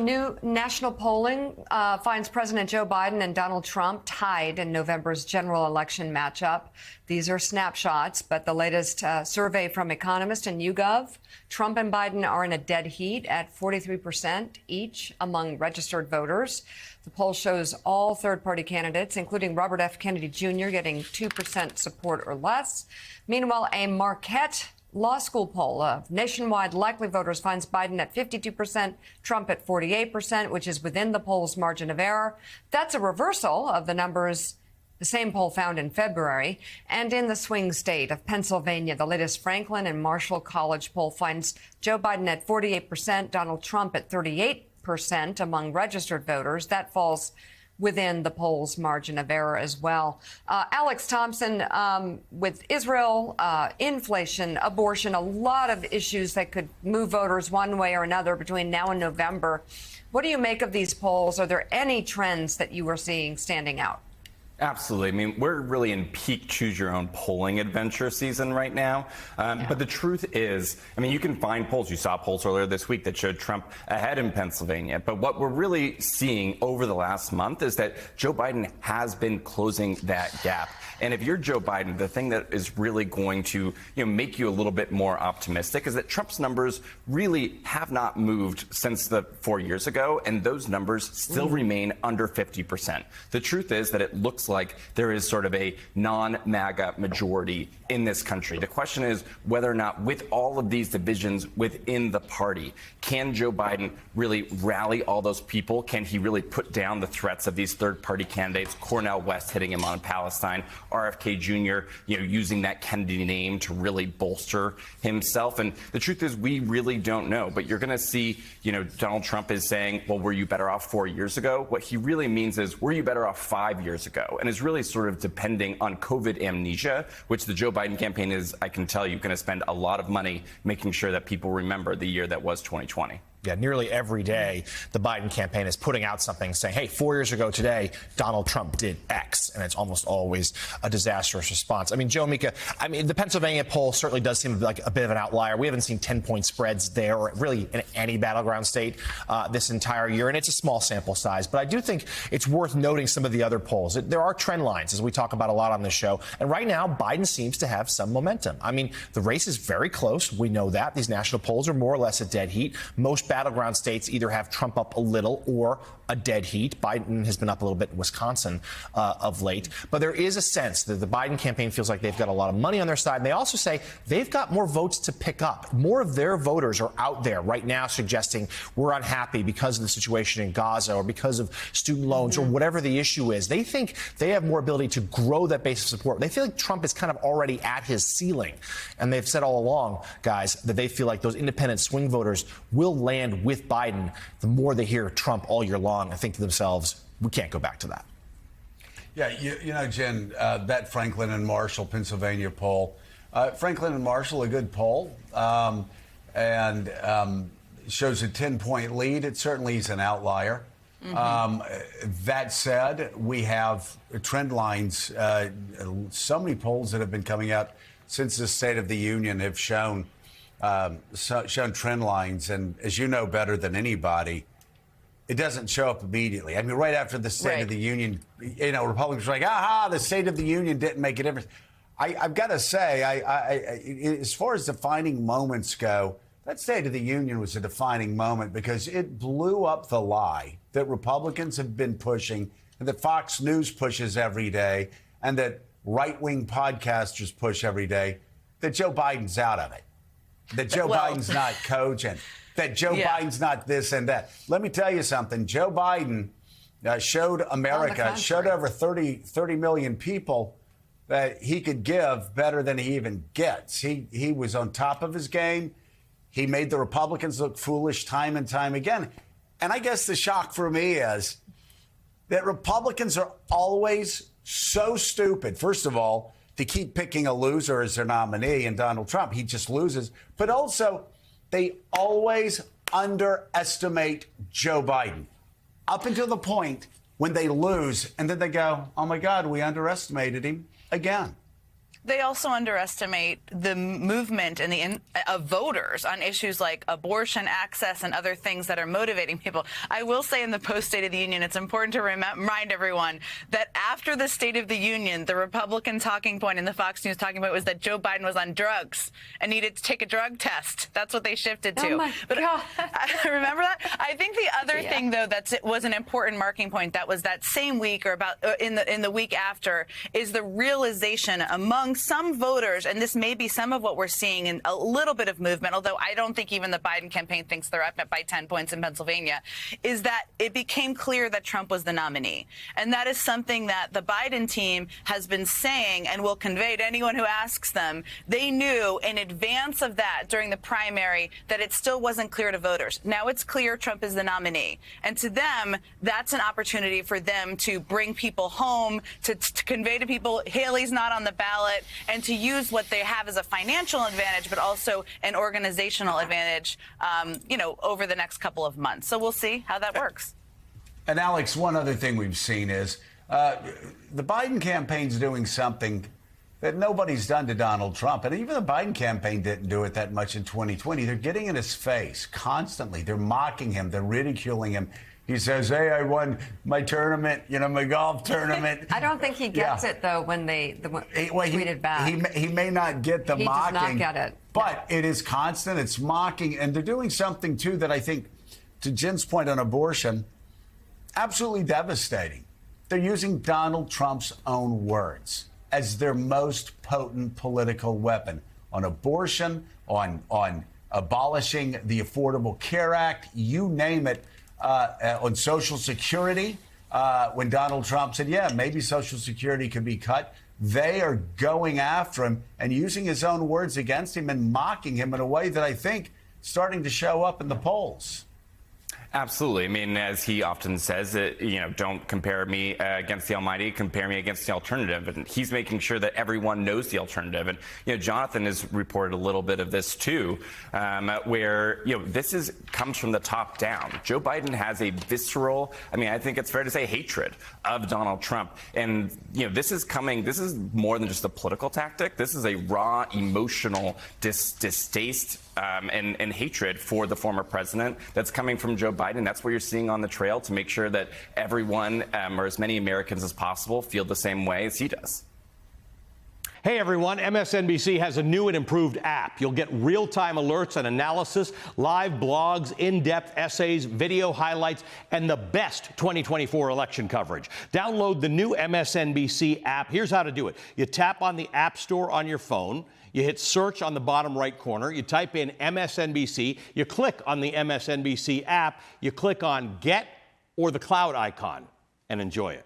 New national polling finds President Joe Biden and Donald Trump tied in November's general election matchup. These are snapshots, but the latest survey from Economist and YouGov, Trump and Biden are in a dead heat at 43% each among registered voters. The poll shows all third-party candidates, including Robert F. Kennedy Jr., getting 2% support or less. Meanwhile, a Marquette Law School poll of nationwide likely voters finds Biden at 52%, Trump at 48%, which is within the poll's margin of error. That's a reversal of the numbers the same poll found in February. And in the swing state of Pennsylvania, the latest Franklin and Marshall College poll finds Joe Biden at 48%, Donald Trump at 38% among registered voters. That falls within the poll's margin of error as well. Alex Thompson, with Israel, inflation, abortion, a lot of issues that could move voters one way or another between now and November. What do you make of these polls? Are there any trends that you are seeing standing out? Absolutely. I mean, we're really in peak choose-your-own polling adventure season right now. But the truth is, I mean, you can find polls. You saw polls earlier this week that showed Trump ahead in Pennsylvania. But what we're really seeing over the last month is that Joe Biden has been closing that gap. And if you're Joe Biden, the thing that is really going to make you a little bit more optimistic is that Trump's numbers really have not moved since the 4 years ago, and those numbers still remain under 50%. The truth is that it looks like there is sort of a non-MAGA majority in this country. The question is whether or not, with all of these divisions within the party, can Joe Biden really rally all those people? Can he really put down the threats of these third-party candidates, Cornel West hitting him on Palestine, RFK Jr., using that Kennedy name to really bolster himself? And the truth is, we really don't know. But you're going to see, Donald Trump is saying, well, were you better off 4 years ago? What he really means is, were you better off 5 years ago? And is really sort of depending on COVID amnesia, which the Joe Biden campaign is, I can tell you, going to spend a lot of money making sure that people remember the year that was 2020. Yeah, nearly every day, the Biden campaign is putting out something saying, hey, 4 years ago today, Donald Trump did X. And it's almost always a disastrous response. I mean, Joe, Mika, the Pennsylvania poll certainly does seem like a bit of an outlier. We haven't seen 10-point spreads there or really in any battleground state this entire year. And it's a small sample size. But I do think it's worth noting some of the other polls. There are trend lines, as we talk about a lot on this show. And right now, Biden seems to have some momentum. I mean, the race is very close. We know that. These national polls are more or less a dead heat. Most battleground states either have Trump up a little or a dead heat. Biden has been up a little bit in Wisconsin of late. But there is a sense that the Biden campaign feels like they've got a lot of money on their side. And they also say they've got more votes to pick up. More of their voters are out there right now suggesting we're unhappy because of the situation in Gaza or because of student loans or whatever the issue is. They think they have more ability to grow that base of support. They feel like Trump is kind of already at his ceiling. And they've said all along, guys, that they feel like those independent swing voters will land with Biden. The more they hear Trump all year long and think to themselves, we can't go back to that. Yeah, Jen, that Franklin and Marshall, Pennsylvania poll, Franklin and Marshall, a good poll, and shows a 10-point lead. It certainly is an outlier. That said, we have trend lines. So many polls that have been coming out since the State of the Union have shown trend lines. And as you know better than anybody, it doesn't show up immediately. I mean, right after the State of the Union, Republicans are like, the State of the Union didn't make a difference. I've got to say, as far as defining moments go, that State of the Union was a defining moment because it blew up the lie that Republicans have been pushing and that Fox News pushes every day and that right-wing podcasters push every day, that Joe Biden's out of it, that Joe Biden's not cogent, that Joe Biden's not this and that. Let me tell you something. Joe Biden showed America, showed over 30 million people that he could give better than he even gets. He was on top of his game. He made the Republicans look foolish time and time again. And I guess the shock for me is that Republicans are always so stupid, first of all, to keep picking a loser as their nominee and Donald Trump. He just loses. But also, they always underestimate Joe Biden up until the point when they lose. And then they go, oh, my God, we underestimated him again. They also underestimate the movement and of voters on issues like abortion access and other things that are motivating people. I will say in the post-State of the Union, it's important to remind everyone that after the State of the Union, the Republican talking point and the Fox News talking point was that Joe Biden was on drugs and needed to take a drug test. That's what they shifted to. Oh my God. Remember that? I think the other thing, though, was an important marking point that was that same week or about in the week after is the realization among some voters, and this may be some of what we're seeing in a little bit of movement, although I don't think even the Biden campaign thinks they're up by 10 points in Pennsylvania, is that it became clear that Trump was the nominee. And that is something that the Biden team has been saying and will convey to anyone who asks them. They knew in advance of that during the primary that it still wasn't clear to voters. Now it's clear Trump is the nominee. And to them, that's an opportunity for them to bring people home, to convey to people Haley's not on the ballot, and to use what they have as a financial advantage, but also an organizational advantage, over the next couple of months. So we'll see how that works. And Alex, one other thing we've seen is the Biden campaign's doing something that nobody's done to Donald Trump. And even the Biden campaign didn't do it that much in 2020. They're getting in his face constantly. They're mocking him. They're ridiculing him. He says, hey, I won my tournament, my golf tournament. I don't think he gets it, though, when they tweeted back. He may not get the mocking. He does not get it. But it is constant. It's mocking. And they're doing something, too, that I think, to Jen's point on abortion, absolutely devastating. They're using Donald Trump's own words as their most potent political weapon on abortion, on abolishing the Affordable Care Act, you name it. On Social Security, when Donald Trump said, yeah, maybe Social Security could be cut, they are going after him and using his own words against him and mocking him in a way that I think starting to show up in the polls. Absolutely. I mean, as he often says, don't compare me against the Almighty, compare me against the alternative. And he's making sure that everyone knows the alternative. And, Jonathan has reported a little bit of this, too, where, this comes from the top down. Joe Biden has a visceral, I think it's fair to say, hatred of Donald Trump. And, this is more than just a political tactic. This is a raw, emotional distaste and hatred for the former president that's coming from Joe Biden. That's what you're seeing on the trail to make sure that everyone, or as many Americans as possible, feel the same way as he does. Hey everyone, MSNBC has a new and improved app. You'll get real-time alerts and analysis, live blogs, in-depth essays, video highlights, and the best 2024 election coverage. Download the new MSNBC app. Here's how to do it. You tap on the App Store on your phone. You hit search on the bottom right corner. You type in MSNBC. You click on the MSNBC app. You click on Get or the cloud icon and enjoy it.